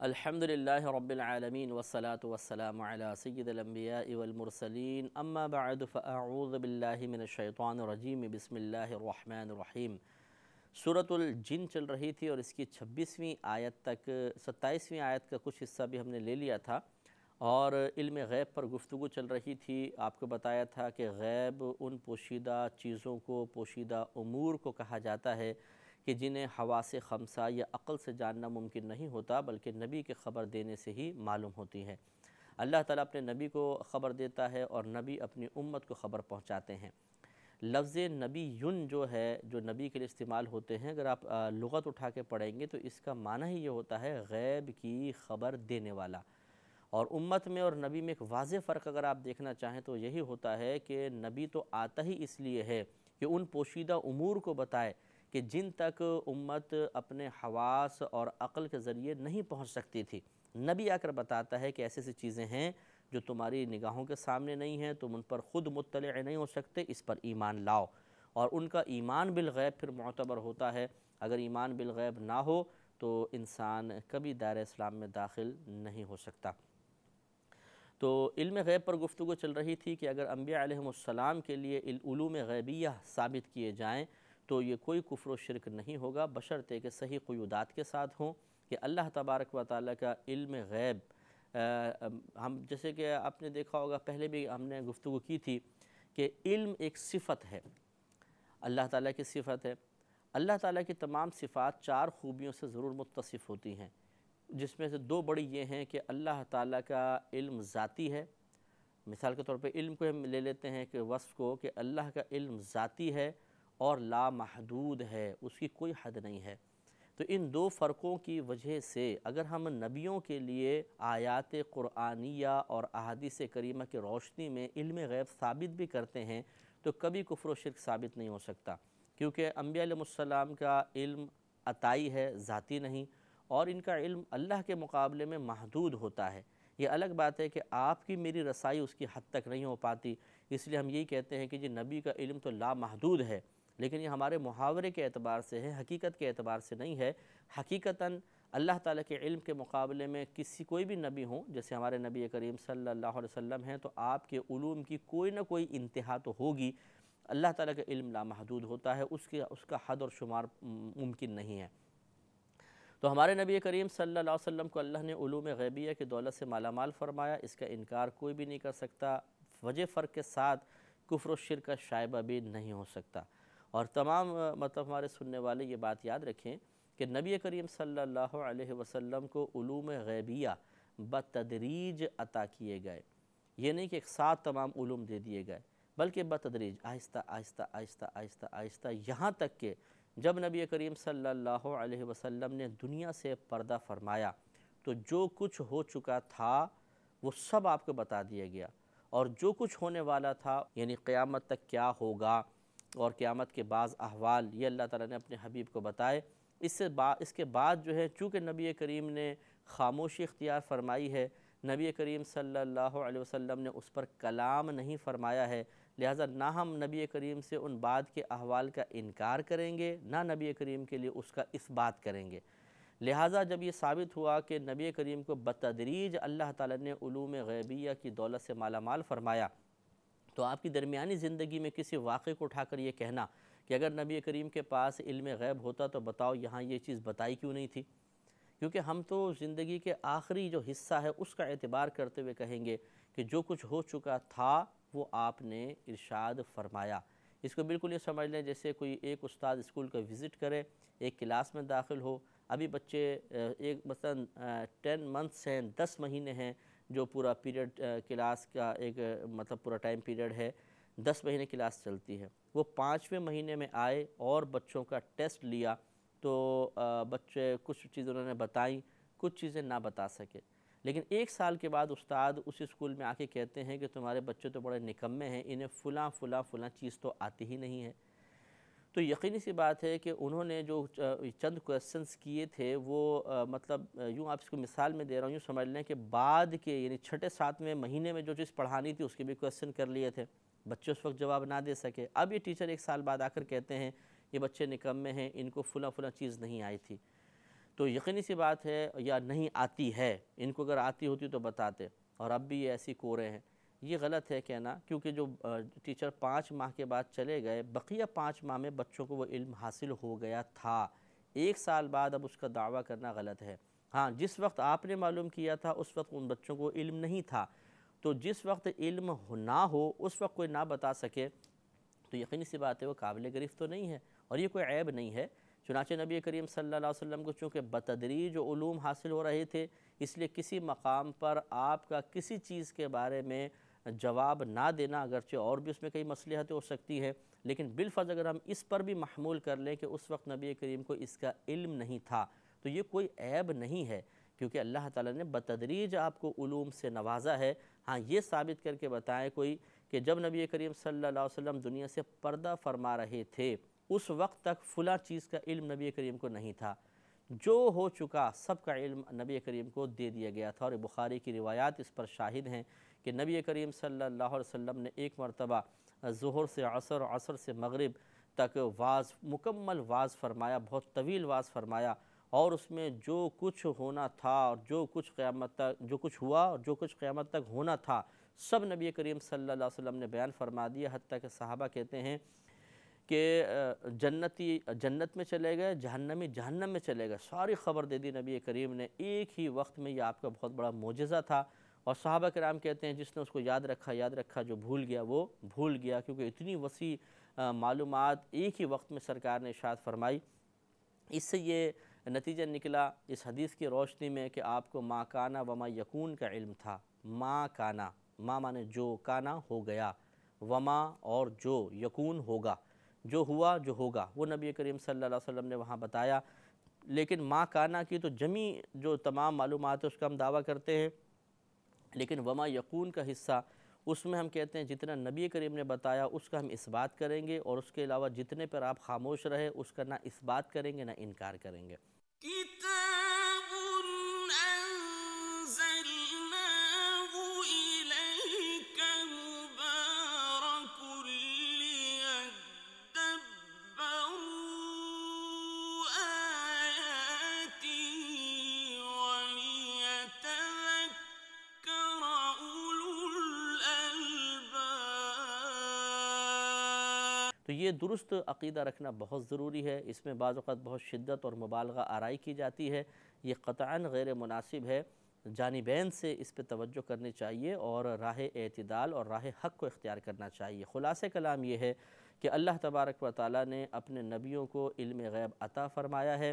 الحمدللہ رب العالمین والصلاة والسلام علی سید الانبیاء والمرسلین اما بعد فاعوذ باللہ من الشیطان الرجیم بسم اللہ الرحمن الرحیم۔ سورۃ الجن چل رہی تھی اور اس کی 26ویں آیت تک 27ویں آیت کا کچھ حصہ بھی ہم نے لے لیا تھا اور علم غیب پر گفتگو چل رہی تھی۔ آپ کو بتایا تھا کہ غیب ان پوشیدہ چیزوں کو، پوشیدہ امور کو کہا جاتا ہے کہ جنہیں حواس خمسہ یا عقل سے جاننا ممکن نہیں ہوتا بلکہ نبی کے خبر دینے سے ہی معلوم ہوتی ہیں۔ اللہ تعالیٰ اپنے نبی کو خبر دیتا ہے اور نبی اپنی امت کو خبر پہنچاتے ہیں۔ لفظ نبی جو ہے جو نبی کے لیے استعمال ہوتے ہیں، اگر آپ لغت اٹھا کے پڑھیں گے تو اس کا معنی ہی یہ ہوتا ہے غیب کی خبر دینے والا۔ اور امت میں اور نبی میں ایک واضح فرق اگر آپ دیکھنا چاہیں تو یہی ہوتا ہے کہ نبی تو آتا ہی اس لیے ہے کہ ان پوشیدہ امور کو بتائے کہ جن تک امت اپنے حواس اور عقل کے ذریعے نہیں پہنچ سکتی تھی۔ نبی آ کر بتاتا ہے کہ ایسی ایسی چیزیں ہیں جو تمہاری نگاہوں کے سامنے نہیں ہیں، تم ان پر خود مطلع نہیں ہو سکتے، اس پر ایمان لاؤ۔ اور ان کا ایمان بالغیب پھر معتبر ہوتا ہے۔ اگر ایمان بالغیب نہ ہو تو انسان کبھی دائرہ اسلام میں داخل نہیں ہو سکتا۔ تو علم غیب پر گفتگو چل رہی تھی کہ اگر انبیاء علیہم السلام کے لیے علوم غیبیہ ثابت کیے جائیں تو یہ کوئی کفر و شرک نہیں ہوگا، بشرطے کہ صحیح قیودات کے ساتھ ہوں کہ اللہ تبارک و تعالیٰ کا علم غیب ہم جیسے کہ آپ نے دیکھا ہوگا، پہلے بھی ہم نے گفتگو کی تھی کہ علم ایک صفت ہے، اللہ تعالیٰ کی صفت ہے۔ اللہ تعالیٰ کی تمام صفات 4 خوبیوں سے ضرور متصف ہوتی ہیں، جس میں سے 2 بڑی یہ ہیں کہ اللہ تعالیٰ کا علم ذاتی ہے۔ مثال کے طور پہ علم کو ہم لے لیتے ہیں کہ وصف کو کہ اللہ کا علم ذاتی ہے اور لا محدود ہے، اس کی کوئی حد نہیں ہے۔ تو ان 2 فرقوں کی وجہ سے اگر ہم نبیوں کے لیے آیات قرآنیہ اور احادیث کریمہ کی روشنی میں علم غیب ثابت بھی کرتے ہیں تو کبھی کفر و شرک ثابت نہیں ہو سکتا، کیونکہ انبیاء علیہ السلام کا علم عطائی ہے، ذاتی نہیں، اور ان کا علم اللہ کے مقابلے میں محدود ہوتا ہے۔ یہ الگ بات ہے کہ آپ کی میری رسائی اس کی حد تک نہیں ہو پاتی، اس لیے ہم یہی کہتے ہیں کہ جی نبی کا علم تو لا محدود ہے، لیکن یہ ہمارے محاورے کے اعتبار سے ہے، حقیقت کے اعتبار سے نہیں ہے۔ حقیقتاً اللہ تعالیٰ کے علم کے مقابلے میں کوئی بھی نبی ہوں، جیسے ہمارے نبی کریم صلی اللہ علیہ وسلم ہیں، تو آپ کے علوم کی کوئی نہ کوئی انتہا تو ہوگی۔ اللہ تعالیٰ کا علم لامحدود ہوتا ہے، اس کا حد اور شمار ممکن نہیں ہے۔ تو ہمارے نبی کریم صلی اللہ علیہ وسلم کو اللہ نے علوم غیبیہ کی دولت سے مالا مال فرمایا، اس کا انکار کوئی بھی نہیں کر سکتا۔ وجہ فرق کے ساتھ کفر و شرک کا شائبہ بھی نہیں ہو سکتا۔ اور تمام ہمارے سننے والے یہ بات یاد رکھیں کہ نبی کریم صلی اللہ علیہ وسلم کو علوم غیبیہ بتدریج عطا کیے گئے۔ یہ نہیں کہ ایک ساتھ تمام علوم دے دیے گئے، بلکہ بتدریج، آہستہ آہستہ آہستہ آہستہ آہستہ، یہاں تک کہ جب نبی کریم صلی اللہ علیہ وسلم نے دنیا سے پردہ فرمایا تو جو کچھ ہو چکا تھا وہ سب آپ کو بتا دیا گیا، اور جو کچھ ہونے والا تھا یعنی قیامت تک کیا ہوگا اور قیامت کے بعض احوال یہ اللہ تعالیٰ نے اپنے حبیب کو بتائے۔ اس کے بعد جو ہے چونکہ نبی کریم نے خاموشی اختیار فرمائی ہے، نبی کریم صلی اللہ علیہ وسلم نے اس پر کلام نہیں فرمایا ہے، لہٰذا نہ ہم نبی کریم سے ان بعد کے احوال کا انکار کریں گے، نہ نبی کریم کے لیے اس کا اثبات کریں گے۔ لہٰذا جب یہ ثابت ہوا کہ نبی کریم کو بتدریج اللہ تعالیٰ نے علوم غیبیہ کی دولت سے مالا مال فرمایا، تو آپ کی درمیانی زندگی میں کسی واقعے کو اٹھا کر یہ کہنا کہ اگر نبی کریم کے پاس علم غیب ہوتا تو بتاؤ یہاں یہ چیز بتائی کیوں نہیں تھی؟ کیونکہ ہم تو زندگی کے آخری جو حصہ ہے اس کا اعتبار کرتے ہوئے کہیں گے کہ جو کچھ ہو چکا تھا وہ آپ نے ارشاد فرمایا۔ اس کو بالکل یہ سمجھ لیں جیسے کوئی ایک استاد اسکول کا وزٹ کرے، ایک کلاس میں داخل ہو، ابھی بچے ایک مثلا 10 منتھس ہیں، 10 مہینے ہیں، جو پورا پیریڈ کلاس کا ایک پورا ٹائم پیریڈ ہے، 10 مہینے کلاس چلتی ہے، وہ 5ویں مہینے میں آئے اور بچوں کا ٹیسٹ لیا تو بچے کچھ چیزیں انہوں نے بتائیں، کچھ چیزیں نہ بتا سکے، لیکن 1 سال کے بعد استاد اس اسکول میں آ کے کہتے ہیں کہ تمہارے بچے تو بڑے نکمے ہیں، انہیں فلاں فلاں فلاں چیز تو آتی ہی نہیں ہے۔ تو یقینی سی بات ہے کہ انہوں نے جو چند کویسچنز کیے تھے وہ یوں آپ اس کو مثال میں دے رہا ہوں، یوں سمجھ لیں کہ بعد کے یعنی 6 7ویں مہینے میں جو چیز پڑھانی تھی اس کے بھی کویسچن کر لیے تھے، بچے اس وقت جواب نہ دے سکے۔ اب یہ ٹیچر 1 سال بعد آ کر کہتے ہیں یہ بچے نکمے ہیں، ان کو فلاں فلاں چیز نہیں آئی تھی۔ تو یقینی سی بات ہے، یا نہیں آتی ہے، ان کو اگر آتی ہوتی تو بتاتے، اور اب بھی یہ ایسی کورے ہیں۔ یہ غلط ہے کہنا، کیونکہ جو ٹیچر 5 ماہ کے بعد چلے گئے، بقیہ 5 ماہ میں بچوں کو وہ علم حاصل ہو گیا تھا، 1 سال بعد اب اس کا دعویٰ کرنا غلط ہے۔ ہاں، جس وقت آپ نے معلوم کیا تھا اس وقت ان بچوں کو علم نہیں تھا، تو جس وقت علم نہ ہو اس وقت کوئی نہ بتا سکے تو یقینی سی بات ہے وہ قابل گرفت تو نہیں ہے، اور یہ کوئی عیب نہیں ہے۔ چنانچہ نبی کریم صلی اللہ علیہ وسلم کو چونکہ بتدریج علوم حاصل ہو رہے تھے، اس لیے کسی مقام پر آپ کا کسی چیز کے بارے میں جواب نہ دینا، اگرچہ اور بھی اس میں کئی مصلحتیں ہو سکتی ہیں، لیکن بالفرض اگر ہم اس پر بھی محمول کر لیں کہ اس وقت نبی کریم کو اس کا علم نہیں تھا، تو یہ کوئی عیب نہیں ہے، کیونکہ اللہ تعالیٰ نے بتدریج آپ کو علوم سے نوازا ہے۔ ہاں، یہ ثابت کر کے بتائیں کوئی کہ جب نبی کریم صلی اللہ علیہ وسلم دنیا سے پردہ فرما رہے تھے اس وقت تک فلاں چیز کا علم نبی کریم کو نہیں تھا، جو ہو چکا سب کا علم نبی کریم کو دے دیا گیا تھا، اور بخاری کی روایات اس پر شاہد ہیں کہ نبی کریم صلی اللہ علیہ وسلم نے ایک مرتبہ ظہر سے عصر، عصر سے مغرب تک مکمل واز فرمایا، بہت طویل واز فرمایا، اور اس میں جو کچھ ہونا تھا اور جو کچھ ہوا اور جو کچھ قیامت تک ہونا تھا سب نبی کریم صلی اللہ علیہ وسلم نے بیان فرما دیا، حتیٰ کہ صحابہ کہتے ہیں کہ جنتی جنت میں چلے گئے، جہنمی جہنم میں چلے گئے، ساری خبر دے دی نبی کریم نے ایک ہی وقت میں۔ یہ آپ کا بہت بڑا معجزہ تھا، اور صحابہ کرام کہتے ہیں جس نے اس کو یاد رکھا، جو بھول گیا وہ بھول گیا، کیونکہ اتنی وسیع معلومات ایک ہی وقت میں سرکار نے ارشاد فرمائی۔ اس سے یہ نتیجہ نکلا اس حدیث کی روشنی میں کہ آپ کو ما کانا وما یکون کا علم تھا۔ ما کانا، ما مانے جو، کانا ہو گیا، وما اور جو، یکون ہوگا، جو ہوا جو ہوگا، وہ نبی کریم صلی اللہ علیہ وسلم نے وہاں بتایا۔ لیکن ما کانا کی تو جمی جو تمام معلومات ہے اس کا ہم دعویٰ کرتے ہیں، لیکن وما یکون کا حصہ اس میں ہم کہتے ہیں جتنا نبی کریم نے بتایا اس کا ہم اس بات کریں گے، اور اس کے علاوہ جتنے پر آپ خاموش رہے اس کا نہ اس بات کریں گے نہ انکار کریں گے۔ کتاب انزلناه الیک مبارک لیدبروا آیاته ولیتذکر اولو الالباب۔ تو یہ درست عقیدہ رکھنا بہت ضروری ہے، اس میں بعض اوقات بہت شدت اور مبالغہ آرائی کی جاتی ہے، یہ قطعاً غیر مناسب ہے، جانبین سے اس پہ توجہ کرنی چاہیے اور راہ اعتدال اور راہ حق کو اختیار کرنا چاہیے۔ خلاصہ کلام یہ ہے کہ اللہ تبارک و تعالیٰ نے اپنے نبیوں کو علم غیب عطا فرمایا ہے،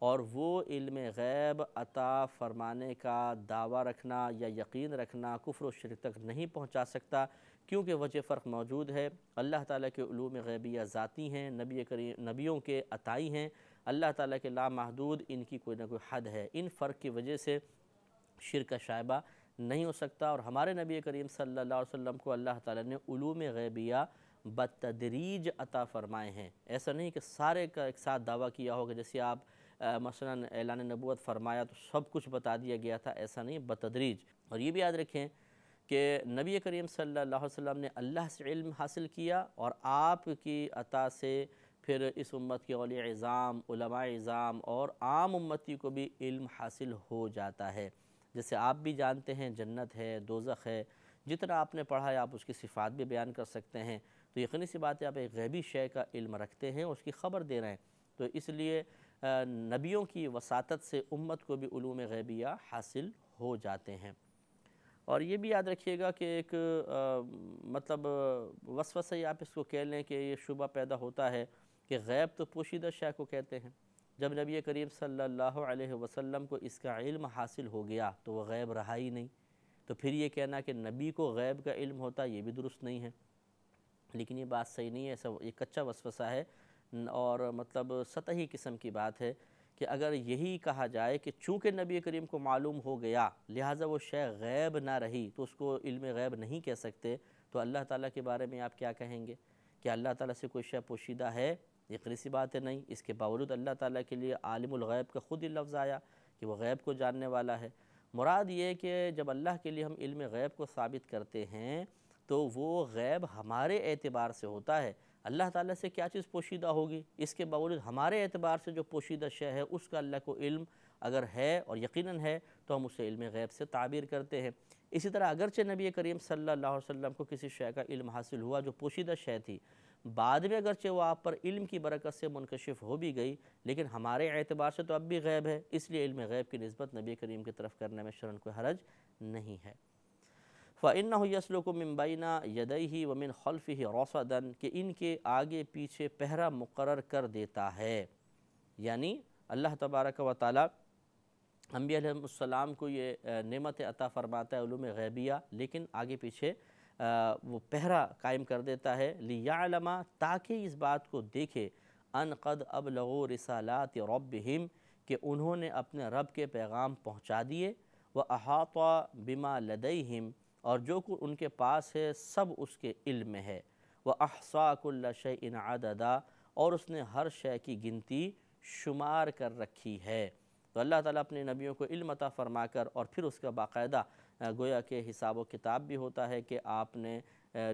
اور وہ علم غیب عطا فرمانے کا دعویٰ رکھنا یا یقین رکھنا کفر و شرک تک نہیں پہنچا سکتا، کیونکہ وجہ فرق موجود ہے۔ اللہ تعالیٰ کے علوم غیبیہ ذاتی ہیں، نبیوں کے عطائی ہیں، اللہ تعالیٰ کے لامحدود، ان کی کوئی نہ کوئی حد ہے۔ ان فرق کی وجہ سے شرک کا شائبہ نہیں ہو سکتا، اور ہمارے نبی کریم صلی اللہ علیہ وسلم کو اللہ تعالیٰ نے علوم غیبیہ بتدریج عطا فرمائے ہیں۔ ایسا نہیں کہ سارے کا ایک ساتھ دعویٰ کیا ہوگا، جیسے آپ مثلا اعلان نبوت فرمایا تو سب کچھ بتا دیا گیا تھا، ایسا نہیں، بتدریج۔ اور یہ بھی یاد رکھیں کہ نبی کریم صلی اللہ علیہ وسلم نے اللہ سے علم حاصل کیا، اور آپ کی عطا سے پھر اس امت کے اولیاء عظام، علماء عظام اور عام امتی کو بھی علم حاصل ہو جاتا ہے۔ جیسے آپ بھی جانتے ہیں جنت ہے، دوزخ ہے، جتنا آپ نے پڑھا ہے آپ اس کی صفات بھی بیان کر سکتے ہیں، تو یقینی سی بات ہے آپ ایک غیبی شے کا علم رکھتے ہیں، اس کی خبر دے رہے ہیں، تو اس لیے نبیوں کی وساطت سے امت کو بھی علوم غیبیہ حاصل ہو جاتے ہیں۔ اور یہ بھی یاد رکھیے گا کہ ایک مطلب وسوسہ ہی آپ اس کو کہہ لیں کہ یہ شبہ پیدا ہوتا ہے کہ غیب تو پوشیدہ شے کو کہتے ہیں، جب نبی کریم صلی اللہ علیہ وسلم کو اس کا علم حاصل ہو گیا تو وہ غیب رہا ہی نہیں، تو پھر یہ کہنا کہ نبی کو غیب کا علم ہوتا یہ بھی درست نہیں ہے۔ لیکن یہ بات صحیح نہیں ہے، ایسا یہ کچا وسوسہ ہے، اور مطلب سطحی قسم کی بات ہے کہ اگر یہی کہا جائے کہ چونکہ نبی کریم کو معلوم ہو گیا لہٰذا وہ شے غیب نہ رہی تو اس کو علم غیب نہیں کہہ سکتے، تو اللہ تعالیٰ کے بارے میں آپ کیا کہیں گے؟ کہ اللہ تعالیٰ سے کوئی شے پوشیدہ ہے؟ یقینی سی بات ہے نہیں۔ اس کے باوجود اللہ تعالیٰ کے لیے عالم الغیب کا خود ہی لفظ آیا کہ وہ غیب کو جاننے والا ہے۔ مراد یہ ہے کہ جب اللہ کے لیے ہم علم غیب کو ثابت کرتے ہیں تو وہ غیب ہمارے اعتبار سے ہوتا ہے، اللہ تعالیٰ سے کیا چیز پوشیدہ ہوگی، اس کے باوجود ہمارے اعتبار سے جو پوشیدہ شے ہے اس کا اللہ کو علم اگر ہے اور یقیناً ہے تو ہم اسے علم غیب سے تعبیر کرتے ہیں۔ اسی طرح اگرچہ نبی کریم صلی اللہ علیہ وسلم کو کسی شے کا علم حاصل ہوا جو پوشیدہ شے تھی، بعد میں اگرچہ وہ آپ پر علم کی برکت سے منکشف ہو بھی گئی، لیکن ہمارے اعتبار سے تو اب بھی غیب ہے، اس لیے علم غیب کی نسبت نبی کریم کی طرف کرنے میں شرعاً کوئی حرج نہیں ہے۔ فَإِنَّهُ يَسْلُكُ مِن بَيْنَ يَدَيْهِ وَمِنْ خَلْفِهِ رَصَدًا کہ ان کے آگے پیچھے پہرا مقرر کر دیتا ہے، یعنی اللہ تبارک و تعالی انبیاء علیہ السلام کو یہ نعمت عطا فرماتا ہے علوم غیبیہ، لیکن آگے پیچھے وہ پہرا قائم کر دیتا ہے لِيَعْلَمَ تاکہ اس بات کو دیکھے ان قد ابلغوا رسالات ربہم کہ انہوں نے اپنے رب کے پیغام پہنچا دیے، وَأَحَاطَ بِمَا لَدَيْهِمْ اور جو کچھ ان کے پاس ہے سب اس کے علم میں ہے، وَأَحْصَىٰ كُلَّ شَيْءٍ عَدَدًا اور اس نے ہر شے کی گنتی شمار کر رکھی ہے۔ تو اللہ تعالیٰ اپنے نبیوں کو علم عطا فرما کر اور پھر اس کا باقاعدہ گویا کہ حساب و کتاب بھی ہوتا ہے کہ آپ نے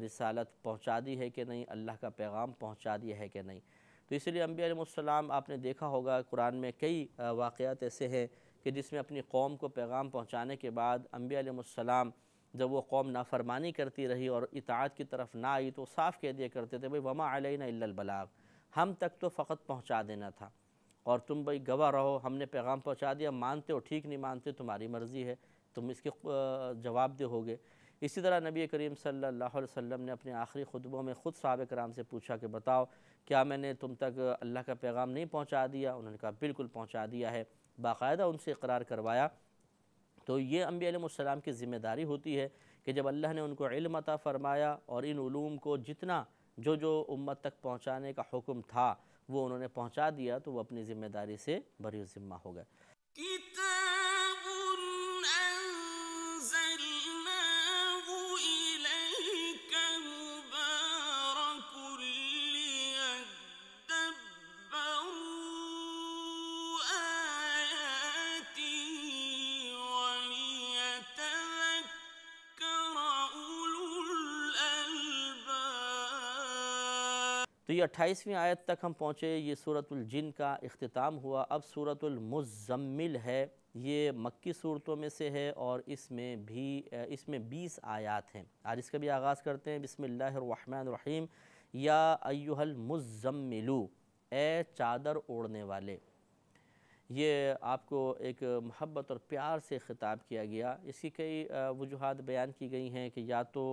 رسالت پہنچا دی ہے کہ نہیں، اللہ کا پیغام پہنچا دیا ہے کہ نہیں۔ تو اس لیے انبیاء علیہ السلام آپ نے دیکھا ہوگا قرآن میں کئی واقعات ایسے ہیں کہ جس میں اپنی قوم کو پیغام پہنچانے کے بعد انبیاء علیہ السلام جب وہ قوم نافرمانی کرتی رہی اور اطاعت کی طرف نہ آئی تو صاف کہہ دیا کرتے تھے بھئی وما علینا الا البلاغ، ہم تک تو فقط پہنچا دینا تھا اور تم بھئی گواہ رہو، ہم نے پیغام پہنچا دیا، مانتے ہو ٹھیک، نہیں مانتے تمہاری مرضی ہے، تم اس کے جواب دہ ہوگے۔ اسی طرح نبی کریم صلی اللہ علیہ وسلم نے اپنے آخری خطبوں میں خود صحابہ کرام سے پوچھا کہ بتاؤ کیا میں نے تم تک اللہ کا پیغام نہیں پہنچا دیا؟ انہوں نے کہا بالکل پہنچا دیا ہے، باقاعدہ ان سے اقرار کروایا۔ تو یہ انبیاء علیہ السلام کی ذمہ داری ہوتی ہے کہ جب اللہ نے ان کو علم عطا فرمایا اور ان علوم کو جتنا جو امت تک پہنچانے کا حکم تھا وہ انہوں نے پہنچا دیا تو وہ اپنی ذمہ داری سے بری ذمہ ہو گئے۔ كتاب أنزلناه إليك مبارك ليدبروا آياته وليتذكر أولو الألباب۔ تو یہ 28ویں آیت تک ہم پہنچے، یہ سورۃ الجن کا اختتام ہوا۔ اب سورۃ المزمل ہے، یہ مکی صورتوں میں سے ہے اور اس میں 20 آیات ہیں۔ آج اس کا بھی آغاز کرتے ہیں، بسم اللہ الرحمن الرحیم، یا ایہا المزمل، اے چادر اوڑھنے والے۔ یہ آپ کو ایک محبت اور پیار سے خطاب کیا گیا۔ اس کی کئی وجوہات بیان کی گئی ہیں کہ یا تو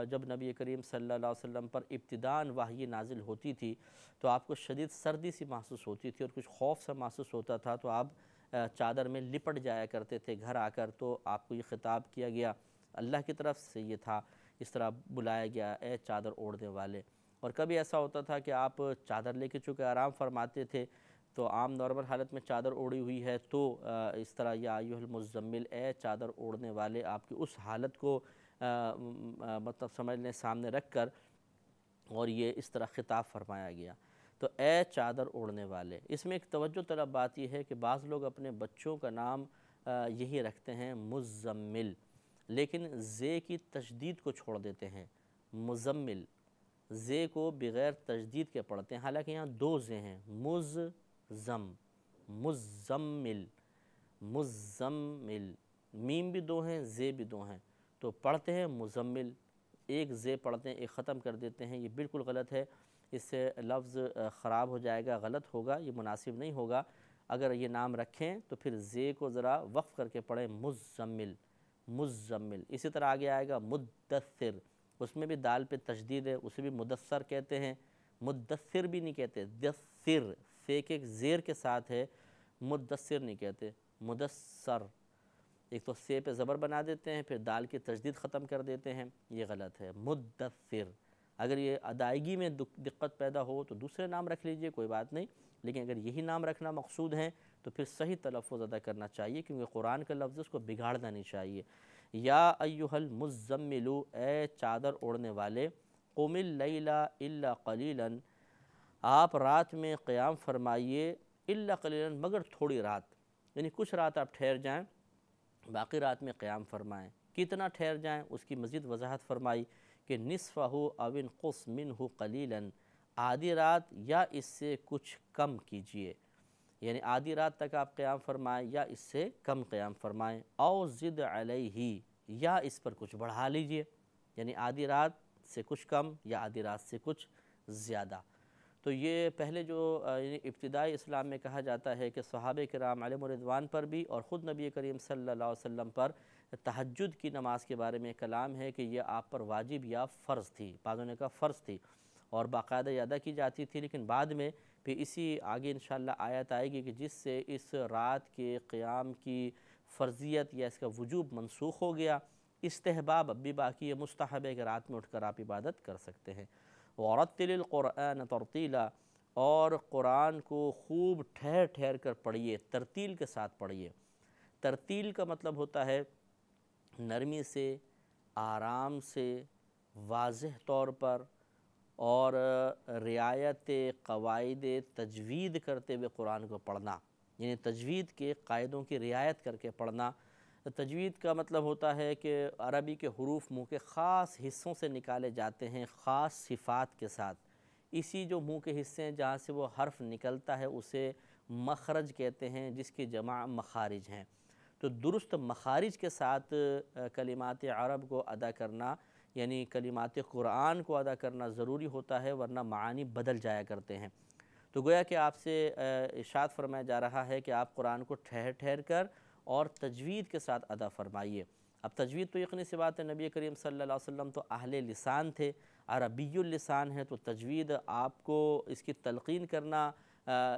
جب نبی کریم صلی اللہ علیہ وسلم پر ابتداءً وحی نازل ہوتی تھی تو آپ کو شدید سردی سی محسوس ہوتی تھی اور کچھ خوف سا محسوس ہوتا تھا تو آپ چادر میں لپٹ جایا کرتے تھے گھر آ کر، تو آپ کو یہ خطاب کیا گیا، اللہ کی طرف سے یہ تھا، اس طرح بلایا گیا اے چادر اوڑھنے والے۔ اور کبھی ایسا ہوتا تھا کہ آپ چادر لے کے چونکہ آرام فرماتے تھے تو عام نارمل حالت میں چادر اوڑھی ہوئی ہے تو اس طرح یا ایھا المزمل، اے چادر اوڑھنے والے، آپ کی اس حالت کو مطلب سمجھنے سامنے رکھ کر اور یہ اس طرح خطاب فرمایا گیا۔ تو اے چادر اوڑھنے والے، اس میں ایک توجہ طلب بات یہ ہے کہ بعض لوگ اپنے بچوں کا نام یہی رکھتے ہیں مزمل، لیکن زے کی تشدید کو چھوڑ دیتے ہیں، مزمل، زے کو بغیر تشدید کے پڑھتے ہیں، حالانکہ یہاں 2 زے ہیں، مزمل، مزمل، میم بھی 2 ہیں، زے بھی 2 ہیں، تو پڑھتے ہیں مزمل، ایک زے پڑھتے ہیں ایک ختم کر دیتے ہیں، یہ بالکل غلط ہے، اس سے لفظ خراب ہو جائے گا، غلط ہوگا، یہ مناسب نہیں ہوگا۔ اگر یہ نام رکھیں تو پھر زے کو ذرا وقف کر کے پڑھیں، مزمل، مزمل۔ اسی طرح آگے آئے گا مدثر، اس میں بھی دال پہ تشدید ہے، اسے بھی مدثر کہتے ہیں، مدثر بھی نہیں کہتے، دثر، فے کے ایک زیر کے ساتھ ہے، مدثر نہیں کہتے، مدثر، ایک تو سے پہ زبر بنا دیتے ہیں پھر دال کی تشدید ختم کر دیتے ہیں، یہ غلط ہے، مدثر۔ اگر یہ ادائیگی میں دقت پیدا ہو تو دوسرے نام رکھ لیجئے، کوئی بات نہیں، لیکن اگر یہی نام رکھنا مقصود ہے تو پھر صحیح تلفظ ادا کرنا چاہیے، کیونکہ قرآن کا لفظ اس کو بگاڑنا نہیں چاہیے۔ یا ایھا المزمل، اے چادر اوڑھنے والے، قم اللیل الا قلیلا، آپ رات میں قیام فرمائیے، الا قلیلا، مگر تھوڑی رات، یعنی کچھ رات آپ ٹھہر جائیں، باقی رات میں قیام فرمائیں۔ کتنا ٹھہر جائیں اس کی مزید وضاحت فرمائی کہ نصفہ او انقص منہ قلیلا، آدھی رات یا اس سے کچھ کم کیجئے، یعنی آدھی رات تک آپ قیام فرمائیں یا اس سے کم قیام فرمائیں، او زد علیہ یا اس پر کچھ بڑھا لیجئے، یعنی آدھی رات سے کچھ کم یا آدھی رات سے کچھ زیادہ۔ تو یہ پہلے جو یعنی ابتدائی اسلام میں کہا جاتا ہے کہ صحابہ کرام علیہم رضوان پر بھی اور خود نبی کریم صلی اللہ علیہ وسلم پر تہجد کی نماز کے بارے میں کلام ہے کہ یہ آپ پر واجب یا فرض تھی، بعضوں نے کہا فرض تھی اور باقاعدہ ادا کی جاتی تھی، لیکن بعد میں پھر اسی آگے انشاءاللہ آیت آئے گی کہ جس سے اس رات کے قیام کی فرضیت یا اس کا وجوب منسوخ ہو گیا۔ استحباب اب بھی باقی ہے، مستحب ہے کہ رات میں اٹھ کر آپ عبادت کر سکتے ہیں۔ وَرَتِّلِ الْقُرْآنَ تَرْتِيلًا، اور قرآن کو خوب ٹھہر ٹھہر کر پڑھیے، ترتیل کے ساتھ پڑھیے۔ ترتیل کا مطلب ہوتا ہے نرمی سے، آرام سے، واضح طور پر اور رعایت قواعد تجوید کرتے ہوئے قرآن کو پڑھنا، یعنی تجوید کے قاعدوں کی رعایت کر کے پڑھنا۔ تجوید کا مطلب ہوتا ہے کہ عربی کے حروف منہ کے خاص حصوں سے نکالے جاتے ہیں خاص صفات کے ساتھ۔ اسی جو منہ کے حصے ہیں جہاں سے وہ حرف نکلتا ہے اسے مخرج کہتے ہیں، جس کی جمع مخارج ہیں۔ تو درست مخارج کے ساتھ کلمات عرب کو ادا کرنا، یعنی کلمات قرآن کو ادا کرنا ضروری ہوتا ہے، ورنہ معانی بدل جایا کرتے ہیں۔ تو گویا کہ آپ سے ارشاد فرمایا جا رہا ہے کہ آپ قرآن کو ٹھہر ٹھہر کر اور تجوید کے ساتھ ادا فرمائیے۔ اب تجوید تو یقینی سی بات ہے، نبی کریم صلی اللہ علیہ وسلم تو اہل لسان تھے، عربی اللسان ہے، تو تجوید آپ کو اس کی تلقین کرنا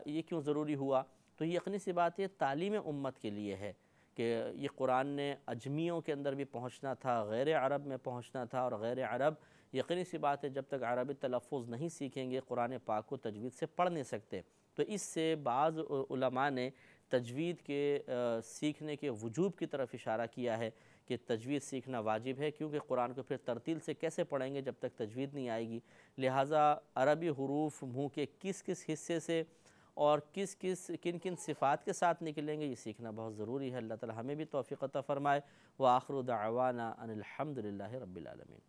یہ کیوں ضروری ہوا؟ تو یہ یقینی سی بات ہے تعلیم امت کے لیے ہے کہ یہ قرآن نے اجمیوں کے اندر بھی پہنچنا تھا، غیر عرب میں پہنچنا تھا، اور غیر عرب یقینی سی بات ہے جب تک عربی تلفظ نہیں سیکھیں گے قرآن پاک کو تجوید سے پڑھ نہیں سکتے۔ تو اس سے بعض علماء نے تجوید کے سیکھنے کے وجوب کی طرف اشارہ کیا ہے کہ تجوید سیکھنا واجب ہے، کیونکہ قرآن کو پھر ترتیل سے کیسے پڑھیں گے جب تک تجوید نہیں آئے گی۔ لہٰذا عربی حروف منہ کے کس کس حصے سے اور کن کن صفات کے ساتھ نکلیں گے، یہ سیکھنا بہت ضروری ہے۔ اللہ تعالی ہمیں بھی توفیق عطا فرمائے۔ وآخر دعوانا ان الحمد للہ رب العالمین۔